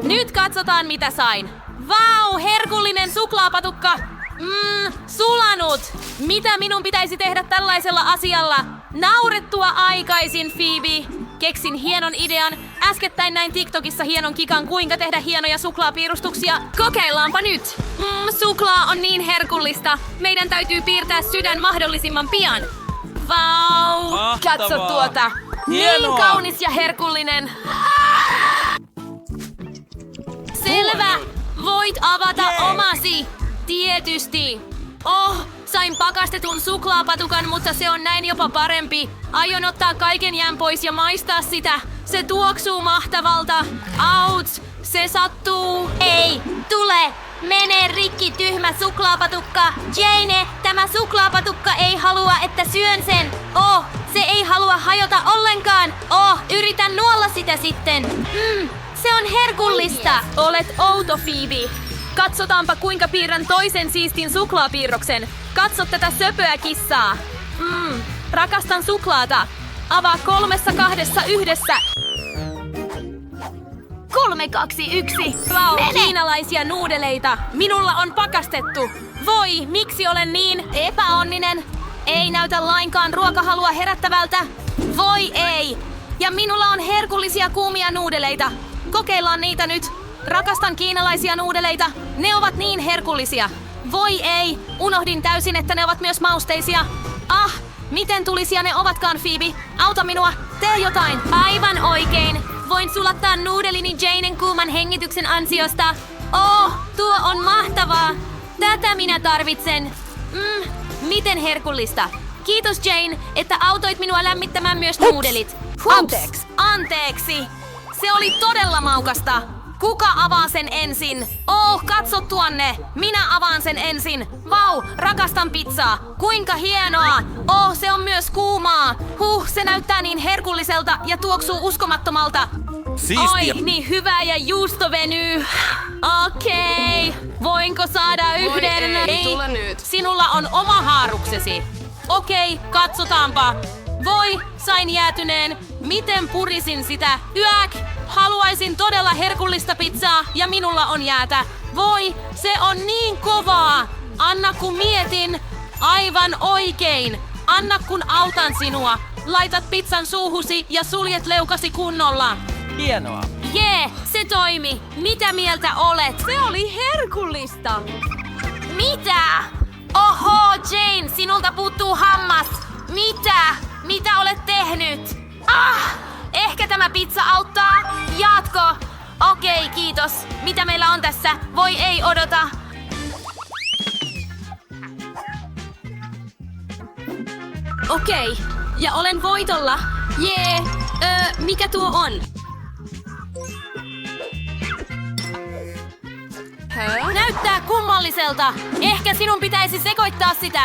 Nyt katsotaan mitä sain. Vau, herkullinen suklaapatukka. Sulanut. Mitä minun pitäisi tehdä tällaisella asialla? Naurettua aikaisin, Phoebe. Keksin hienon idean. Äskettäin näin TikTokissa hienon kikan, kuinka tehdä hienoja suklaapiirustuksia. Kokeillaanpa nyt. Suklaa on niin herkullista. Meidän täytyy piirtää sydän mahdollisimman pian. Vau! Mahtavaa. Katso tuota. Hienoa. Niin kaunis ja herkullinen. Selvä. Voit avata omasi. Tietysti. Sain pakastetun suklaapatukan, mutta se on näin jopa parempi. Aion ottaa kaiken jään pois ja maistaa sitä. Se tuoksuu mahtavalta. Auts, se sattuu. Ei, tule! Mene rikki, tyhmä suklaapatukka! Jane, tämä suklaapatukka ei halua, että syön sen! Se ei halua hajota ollenkaan! Yritän nuolla sitä sitten! Se on herkullista! Olet outo, Phoebe. Katsotaanpa kuinka piirrän toisen siistin suklaapiirroksen. Katso tätä söpöä kissaa. Rakastan suklaata. Avaa 3, 2, 1. 3, 2, 1! Vau, kiinalaisia nuudeleita. Minulla on pakastettu. Voi, miksi olen niin epäonninen? Ei näytä lainkaan ruokahalua herättävältä. Voi ei. Ja minulla on herkullisia kuumia nuudeleita. Kokeillaan niitä nyt. Rakastan kiinalaisia nuudeleita. Ne ovat niin herkullisia. Voi ei. Unohdin täysin, että ne ovat myös mausteisia. Miten tulisia ne ovatkaan, Phoebe? Auta minua. Tee jotain. Aivan oikein! Voin sulattaa nuudelini Janen kuuman hengityksen ansiosta. Tuo on mahtavaa! Tätä minä tarvitsen. Miten herkullista. Kiitos Jane, että autoit minua lämmittämään myös nuudelit. Anteeksi. Se oli todella maukasta. Kuka avaa sen ensin? Katso tuonne. Minä avaan sen ensin. Vau, rakastan pizzaa. Kuinka hienoa. Se on myös kuumaa. Se näyttää niin herkulliselta ja tuoksuu uskomattomalta. Siistiä. Oi, niin hyvä ja juusto venyy. Okei. Voinko saada yhden? Ei, tule nyt. Sinulla on oma haaruksesi. Okei, katsotaanpa. Voi, sain jäätyneen. Miten purisin sitä? Haluaisin todella herkullista pizzaa ja minulla on jäätä. Voi, se on niin kovaa. Anna kun mietin. Aivan oikein. Anna kun autan sinua. Laitat pizzan suuhusi ja suljet leukasi kunnolla. Hienoa. Jee, se toimi. Mitä mieltä olet? Se oli herkullista. Mitä? Oho, Jane, sinulta puuttuu hammas. Mitä? Mitä olet tehnyt? Ehkä tämä pizza auttaa? Jatko? Okei, kiitos. Mitä meillä on tässä? Voi ei odota. Okei, ja olen voitolla. Jee, mikä tuo on? Näyttää kummalliselta. Ehkä sinun pitäisi sekoittaa sitä.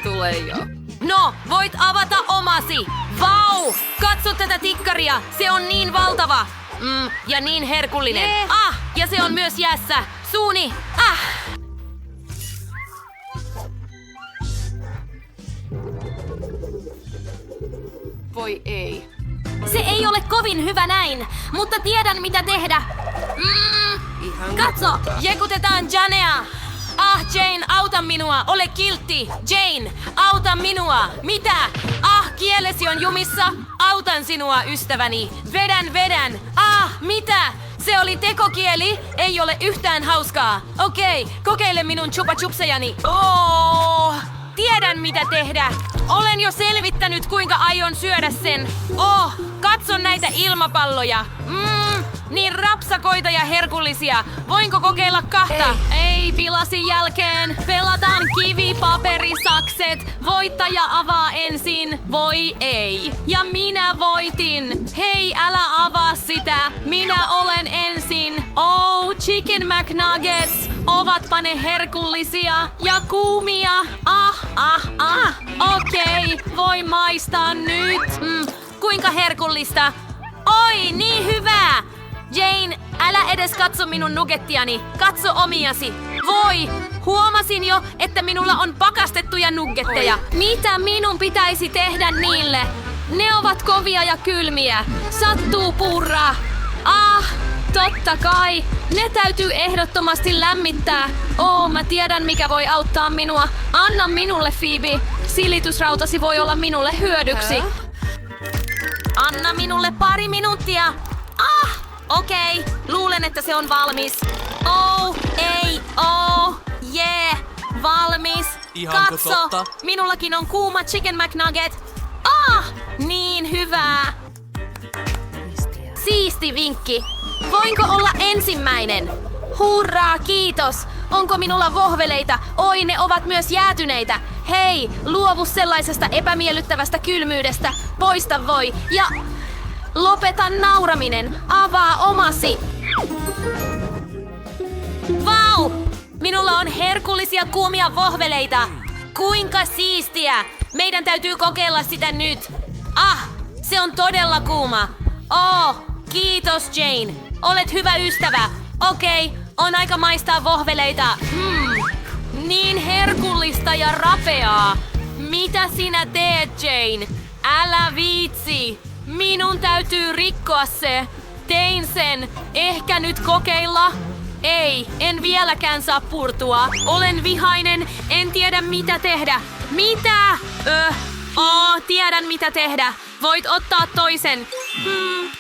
Tule jo. No, voit avata omasi. Vau! Katso tätä tikkaria. Se on niin valtava. Ja niin herkullinen. Ja se on myös jäässä. Suuni. Voi ei. Se ei ole kovin hyvä näin, mutta tiedän mitä tehdä. Katso, jekutetaan Janea. Jane, auta minua. Ole kiltti. Jane, auta minua. Mitä? Kielesi on jumissa. Autan sinua, ystäväni. Vedän. Mitä? Se oli tekokieli. Ei ole yhtään hauskaa. Okei, kokeile minun chupa chupsejani. Tiedän mitä tehdä. Olen jo selvittänyt kuinka aion syödä sen. Katso näitä ilmapalloja. Niin rapsakoita ja herkullisia. Voinko kokeilla kahta? Ei pilasin jälkeen. Pelataan kivipaperisakset. Voittaja avaa ensin. Voi ei. Ja minä voitin. Hei, älä avaa sitä. Minä olen ensin. Chicken McNuggets. Ovatpa ne herkullisia ja kuumia. Okei, voi maistaa nyt. Kuinka herkullista. Oi, niin hyvää. Jane, älä edes katso minun nuggettiani. Katso omiasi. Voi, huomasin jo, että minulla on pakastettuja nuggetteja. Mitä minun pitäisi tehdä niille? Ne ovat kovia ja kylmiä. Sattuu purra. Totta kai! Ne täytyy ehdottomasti lämmittää. Mä tiedän mikä voi auttaa minua. Anna minulle, Phoebe. Silitysrautasi voi olla minulle hyödyksi. Anna minulle pari minuuttia. Okei. Luulen, että se on valmis. Valmis. Ihanko Katso, totta? minullakin on kuuma Chicken McNugget. Niin hyvää. Siisti vinkki. Voinko olla ensimmäinen? Hurraa, kiitos. Onko minulla vohveleita? Oi, ne ovat myös jäätyneitä. Hei, luovu sellaisesta epämiellyttävästä kylmyydestä. Poista voi. Ja lopeta nauraminen. Avaa omasi. Vau! Minulla on herkullisia kuumia vohveleita. Kuinka siistiä! Meidän täytyy kokeilla sitä nyt. Se on todella kuuma. Kiitos Jane. Olet hyvä ystävä. Okei, on aika maistaa vohveleita. Niin herkullista ja rapeaa. Mitä sinä teet, Jane? Älä viitsi. Minun täytyy rikkoa se. Tein sen. Ehkä nyt kokeilla? Ei, en vieläkään saa purtua. Olen vihainen, en tiedä mitä tehdä. Mitä? Tiedän mitä tehdä. Voit ottaa toisen.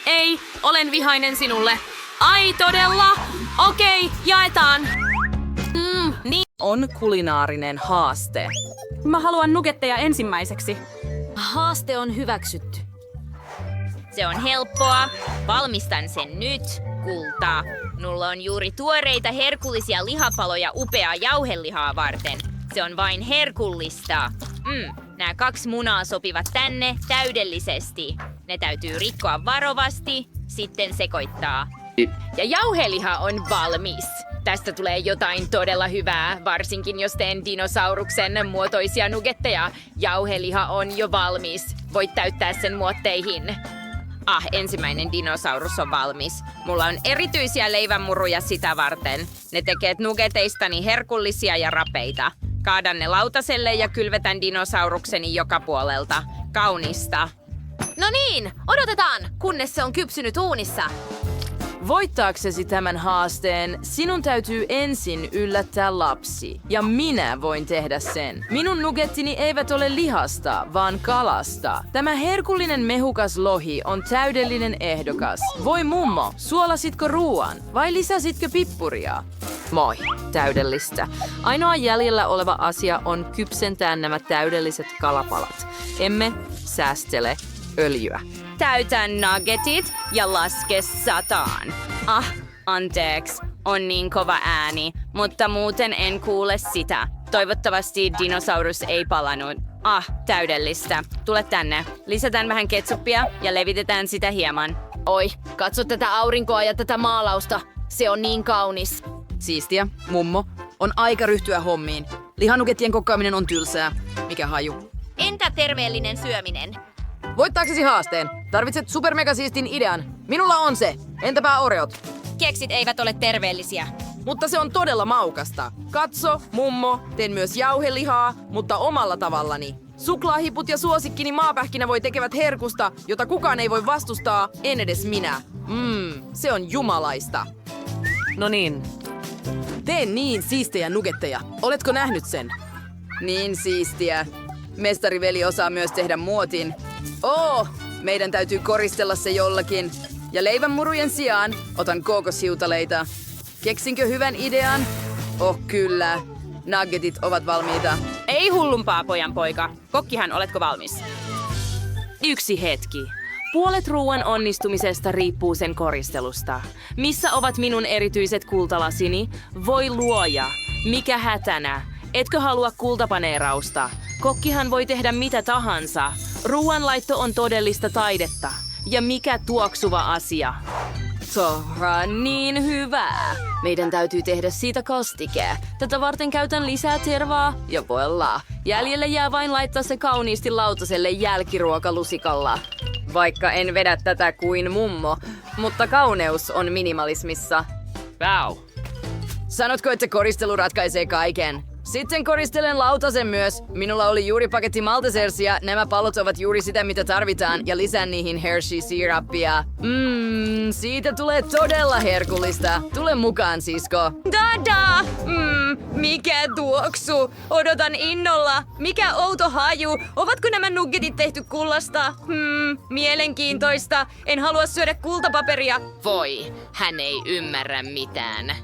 Ei, olen vihainen sinulle. Ai todella? Okei, jaetaan. Niin. On kulinaarinen haaste. Mä haluan nuggetteja ensimmäiseksi. Haaste on hyväksytty. Se on helppoa. Valmistan sen nyt, kultaa. Mulla on juuri tuoreita herkullisia lihapaloja upeaa jauhelihaa varten. Se on vain herkullista. Nämä 2 munaa sopivat tänne täydellisesti. Ne täytyy rikkoa varovasti, sitten sekoittaa. Ja jauheliha on valmis. Tästä tulee jotain todella hyvää, varsinkin jos teen dinosauruksen muotoisia nuggetteja. Jauheliha on jo valmis. Voit täyttää sen muotteihin. Ensimmäinen dinosaurus on valmis. Mulla on erityisiä leivänmuruja sitä varten. Ne tekee nuggeteistani herkullisia ja rapeita. Kaadan ne lautaselle ja kylvetän dinosaurukseni joka puolelta. Kaunista. No niin, odotetaan, kunnes se on kypsynyt uunissa. Voittaaksesi tämän haasteen, sinun täytyy ensin yllättää lapsi. Ja minä voin tehdä sen. Minun nugettini eivät ole lihasta, vaan kalasta. Tämä herkullinen mehukas lohi on täydellinen ehdokas. Voi mummo, suolasitko ruoan vai lisäsitkö pippuria? Moi, täydellistä. Ainoa jäljellä oleva asia on kypsentää nämä täydelliset kalapalat. Emme säästele öljyä. Täytän nuggetit ja laske 100. Anteeksi, on niin kova ääni, mutta muuten en kuule sitä. Toivottavasti dinosaurus ei palannut. Täydellistä. Tule tänne. Lisätään vähän ketsuppia ja levitetään sitä hieman. Oi, katso tätä aurinkoa ja tätä maalausta. Se on niin kaunis. Siistiä, mummo. On aika ryhtyä hommiin. Lihanukettien kokkaaminen on tylsää. Mikä haju? Entä terveellinen syöminen? Voittaaksesi haasteen? Tarvitset supermegasiistin idean. Minulla on se. Entäpä Oreot? Keksit eivät ole terveellisiä. Mutta se on todella maukasta. Katso, mummo, teen myös jauhelihaa, mutta omalla tavallani. Suklaahiput ja suosikkini maapähkinä voi tekevät herkusta, jota kukaan ei voi vastustaa, en edes minä. Se on jumalaista. No niin, Teen niin siistejä nugetteja. Oletko nähnyt sen? Niin siistiä. Mestariveli osaa myös tehdä muotin. Meidän täytyy koristella se jollakin. Ja leivänmurujen sijaan otan kookoshiutaleita. Keksinkö hyvän idean? Kyllä. Nuggetit ovat valmiita. Ei hullumpaa, pojanpoika. Kokkihan, oletko valmis? yksi hetki. Puolet ruoan onnistumisesta riippuu sen koristelusta. Missä ovat minun erityiset kultalasini? Voi luoja. Mikä hätänä? Etkö halua kultapaneerausta? Kokkihan voi tehdä mitä tahansa. Ruoanlaitto on todellista taidetta. Ja mikä tuoksuva asia. Niin hyvää. Meidän täytyy tehdä siitä kastike. Tätä varten käytän lisää tervaa ja voila. Jäljelle jää vain laittaa se kauniisti lautaselle jälkiruokalusikalla. Vaikka en vedä tätä kuin mummo, mutta kauneus on minimalismissa. Wow. Sanotko, että koristelu ratkaisee kaiken? Sitten koristelen lautasen myös. Minulla oli juuri paketti Maltesersia. Nämä pallot ovat juuri sitä, mitä tarvitaan. Ja lisään niihin Hershey-siirappia. Siitä tulee todella herkullista. Tule mukaan, sisko. Dada! Mikä tuoksu? Odotan innolla. Mikä outo haju? Ovatko nämä nuggetit tehty kullasta? Mielenkiintoista. En halua syödä kultapaperia. Voi, hän ei ymmärrä mitään.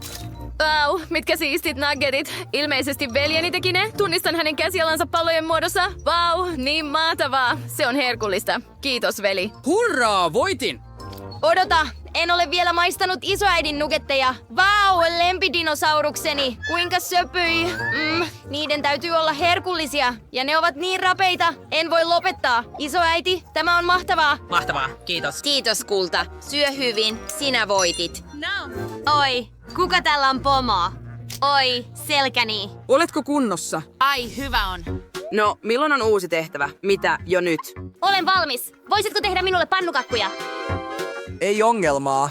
Wow, mitkä siistit nuggetit. Ilmeisesti veljeni teki ne. Tunnistan hänen käsialansa pallojen muodossa. Wow, niin mahtavaa. Se on herkullista. Kiitos, veli. Hurraa, voitin! Odota, en ole vielä maistanut isoäidin nuggetteja. Vau, lempidinosaurukseni. Kuinka söpöi. Niiden täytyy olla herkullisia. Ja ne ovat niin rapeita. En voi lopettaa. Isoäiti, tämä on mahtavaa. Mahtavaa, kiitos. Kiitos, kulta. Syö hyvin. Sinä voitit. Oi, kuka täällä on pomo? Oi, selkäni. Oletko kunnossa? Ai, hyvä on. No, milloin on uusi tehtävä? Mitä jo nyt? Olen valmis. Voisitko tehdä minulle pannukakkuja? Ei ongelmaa.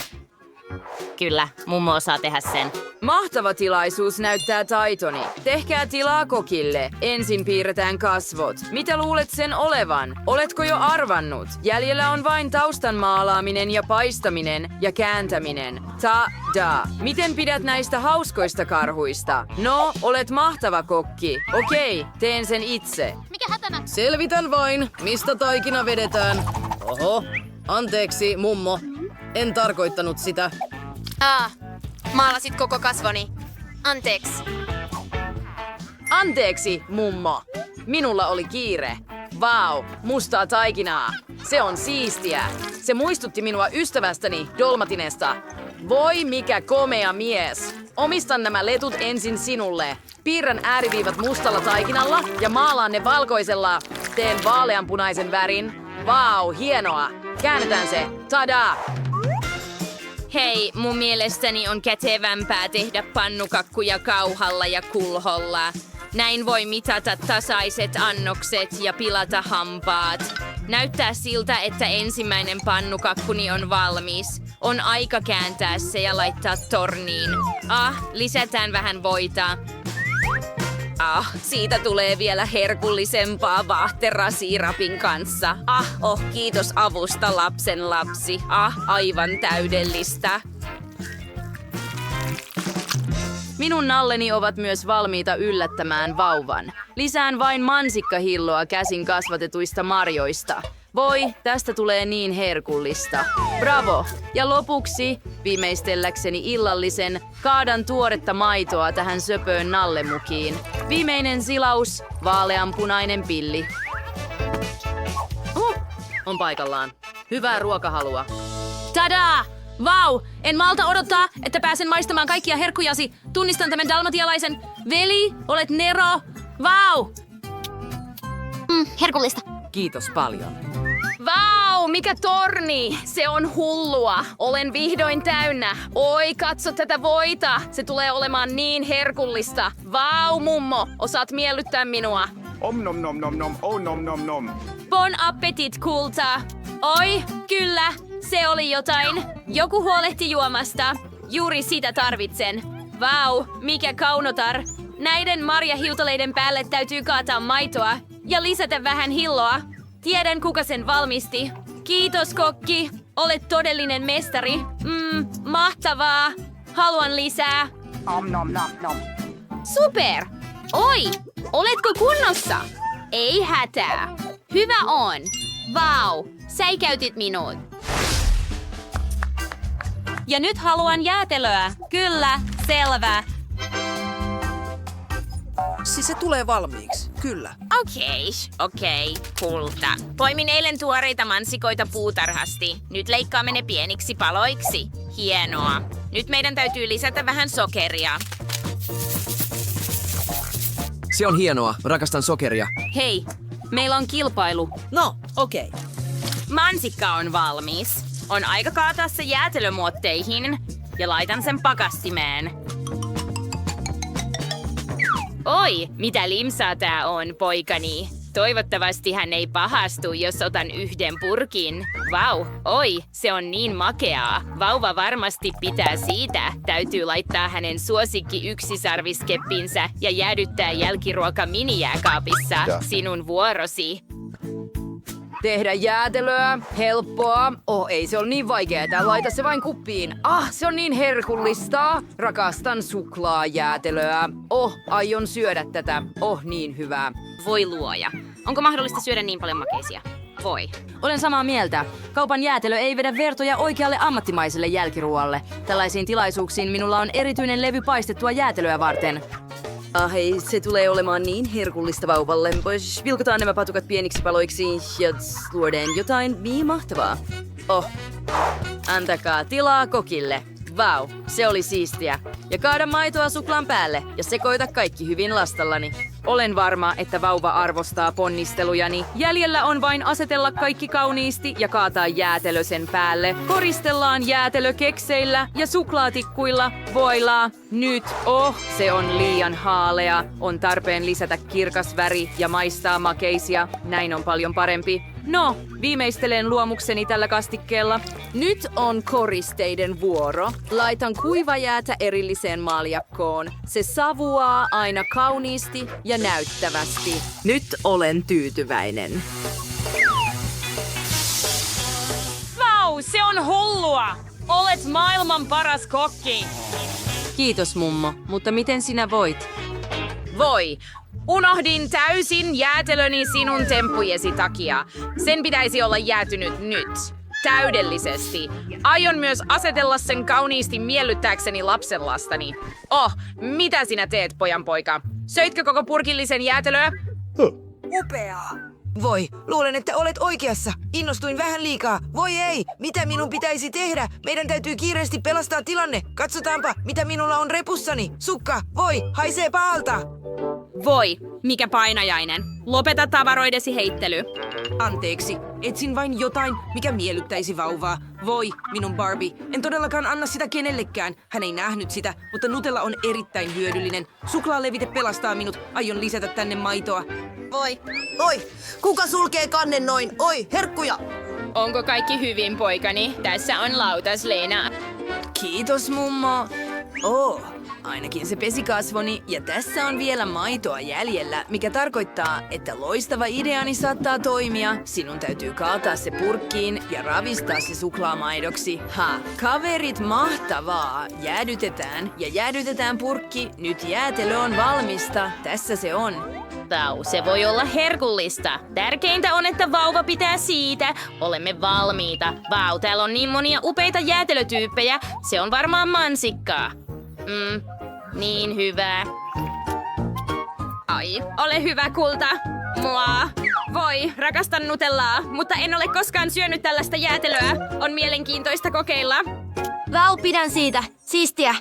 Kyllä, mummo osaa tehdä sen. Mahtava tilaisuus näyttää taitoni. Tehkää tilaa kokille. Ensin piirretään kasvot. Mitä luulet sen olevan? Oletko jo arvannut? Jäljellä on vain taustan maalaaminen ja paistaminen ja kääntäminen. Ta-da! Miten pidät näistä hauskoista karhuista? No, olet mahtava kokki. Okei, teen sen itse. Mikä hätänä? Selvitän vain, mistä taikina vedetään. Oho, anteeksi, mummo. En tarkoittanut sitä. Maalasit koko kasvoni. Anteeksi. Anteeksi, mummo. Minulla oli kiire. Vau, mustaa taikinaa. Se on siistiä. Se muistutti minua ystävästäni Dolmatinesta. Voi mikä komea mies. Omistan nämä letut ensin sinulle. Piirrän ääriviivat mustalla taikinalla ja maalaan ne valkoisella. Teen vaaleanpunaisen värin. Vau, hienoa. Käännetään se. Tada! Hei, mun mielestäni on kätevämpää tehdä pannukakkuja kauhalla ja kulholla. Näin voi mitata tasaiset annokset ja pilata hampaat. Näyttää siltä, että ensimmäinen pannukakkuni on valmis. On aika kääntää se ja laittaa torniin. Lisätään vähän voita. Siitä tulee vielä herkullisempaa vaahterasiirapin kanssa. Kiitos avusta, lapsen lapsi. Aivan täydellistä. Minun nalleni ovat myös valmiita yllättämään vauvan. Lisään vain mansikkahilloa käsin kasvatetuista marjoista. Voi, tästä tulee niin herkullista. Bravo! Ja lopuksi, viimeistelläkseni illallisen, kaadan tuoretta maitoa tähän söpöön nallemukiin. Viimeinen silaus, vaaleanpunainen pilli. On paikallaan. Hyvää ruokahalua. Tadaa! Vau! En malta odottaa, että pääsen maistamaan kaikkia herkkujasi. Tunnistan tämän dalmatialaisen. Veli, olet Nero. Vau! Herkullista. Kiitos paljon. Vau, mikä torni! Se on hullua. Olen vihdoin täynnä. Oi, katso tätä voita. Se tulee olemaan niin herkullista. Vau, mummo, osaat miellyttää minua. Om nom nom nom nom, oh nom nom nom. Bon appetit, kulta. Oi, kyllä, se oli jotain. Joku huolehti juomasta. Juuri sitä tarvitsen. Vau, mikä kaunotar. Näiden marjahiutaleiden päälle täytyy kaataa maitoa ja lisätä vähän hilloa. Tiedän, kuka sen valmisti. Kiitos, kokki. Olet todellinen mestari. Mahtavaa. Haluan lisää. Super! Oi, oletko kunnossa? Ei hätää. Hyvä on. Vau, säikäytit minut. Ja nyt haluan jäätelöä. Kyllä, selvä. Siis se tulee valmiiksi, kyllä. Okei, kulta. Poimin eilen tuoreita mansikoita puutarhasti. Nyt leikkaamme ne pieniksi paloiksi. Hienoa. Nyt meidän täytyy lisätä vähän sokeria. Se on hienoa. Rakastan sokeria. Hei, meillä on kilpailu. No, okei. Mansikka on valmis. On aika kaataa se jäätelömuotteihin ja laitan sen pakastimeen. Oi, mitä limsaa tää on, poikani. Toivottavasti hän ei pahastu, jos otan yhden purkin. Vau, oi, se on niin makeaa. Vauva varmasti pitää siitä. Täytyy laittaa hänen suosikki yksisarviskeppinsä ja jäädyttää jälkiruoka minijääkaapissa. Sinun vuorosi. Tehdä jäätelöä, helppoa. Ei se ole niin vaikeaa. Laita se vain kuppiin. Se on niin herkullista. Rakastan suklaajäätelöä. Aion syödä tätä. Niin hyvää. Voi luoja. Onko mahdollista syödä niin paljon makeisia? Voi. Olen samaa mieltä. Kaupan jäätelö ei vedä vertoja oikealle ammattimaiselle jälkiruoalle. Tällaisiin tilaisuuksiin minulla on erityinen levy paistettua jäätelöä varten. Hei, se tulee olemaan niin herkullista vauvalle. Vilkutaan nämä patukat pieniksi paloiksi ja luodaan jotain niin mahtavaa. Antakaa tilaa kokille. Vau, se oli siistiä. Ja kaada maitoa suklaan päälle ja sekoita kaikki hyvin lastallani. Olen varma, että vauva arvostaa ponnistelujani. Jäljellä on vain asetella kaikki kauniisti ja kaataa jäätelö sen päälle. Koristellaan jäätelö kekseillä ja suklaatikkuilla. Voilaa. Nyt. Se on liian haalea. On tarpeen lisätä kirkas väri ja maistaa makeisia. Näin on paljon parempi. No, viimeistelen luomukseni tällä kastikkeella. Nyt on koristeiden vuoro. Laitan kuivajäätä erilliseen maljakkoon. Se savuaa aina kauniisti ja näyttävästi. Nyt olen tyytyväinen. Vau, se on hullua! Olet maailman paras kokki! Kiitos mummo, mutta miten sinä voit? Voi! Unohdin täysin jäätelöni sinun temppujesi takia. Sen pitäisi olla jäätynyt nyt. Täydellisesti. Aion myös asetella sen kauniisti miellyttääkseni lapsenlastani. Mitä sinä teet, pojanpoika? Söitkö koko purkillisen jäätelöä? Upeaa! Voi, luulen, että olet oikeassa. Innostuin vähän liikaa. Voi ei, mitä minun pitäisi tehdä? Meidän täytyy kiireesti pelastaa tilanne. Katsotaanpa, mitä minulla on repussani. Sukka, voi, haisee pahalta. Voi, mikä painajainen. Lopeta tavaroidesi heittely. Anteeksi, etsin vain jotain, mikä miellyttäisi vauvaa. Voi, minun Barbie. En todellakaan anna sitä kenellekään. Hän ei nähnyt sitä, mutta Nutella on erittäin hyödyllinen. Suklaalevite pelastaa minut. Aion lisätä tänne maitoa. Voi. Oi, kuka sulkee kannen noin? Oi, herkkuja! Onko kaikki hyvin, poikani? Tässä on lautas, Leena. Kiitos, mummo. Ainakin se pesi kasvoni ja tässä on vielä maitoa jäljellä, mikä tarkoittaa, että loistava ideani saattaa toimia. Sinun täytyy kaataa se purkkiin ja ravistaa se suklaamaidoksi. Kaverit, mahtavaa! Jäädytetään purkki. Nyt jäätelö on valmista. Tässä se on. Vau, se voi olla herkullista. Tärkeintä on, että vauva pitää siitä. Olemme valmiita. Vau, täällä on niin monia upeita jäätelötyyppejä. Se on varmaan mansikkaa. Niin hyvä. Ai, ole hyvä, kulta. Mua. Voi, rakastan Nutellaa, mutta en ole koskaan syönyt tällaista jäätelöä. On mielenkiintoista kokeilla. Vau, pidän siitä. Siistiä.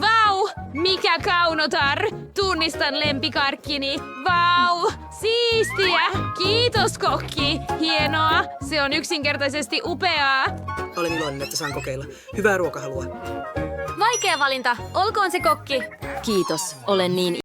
Vau, mikä kaunotar. Tunnistan lempikarkkini. Vau, siistiä. Kiitos, kokki. Hienoa. Se on yksinkertaisesti upeaa. Olen iloinen, että saan kokeilla. Hyvää ruokahalua. Vaikea valinta. Olkoon se kokki. Kiitos, olen niin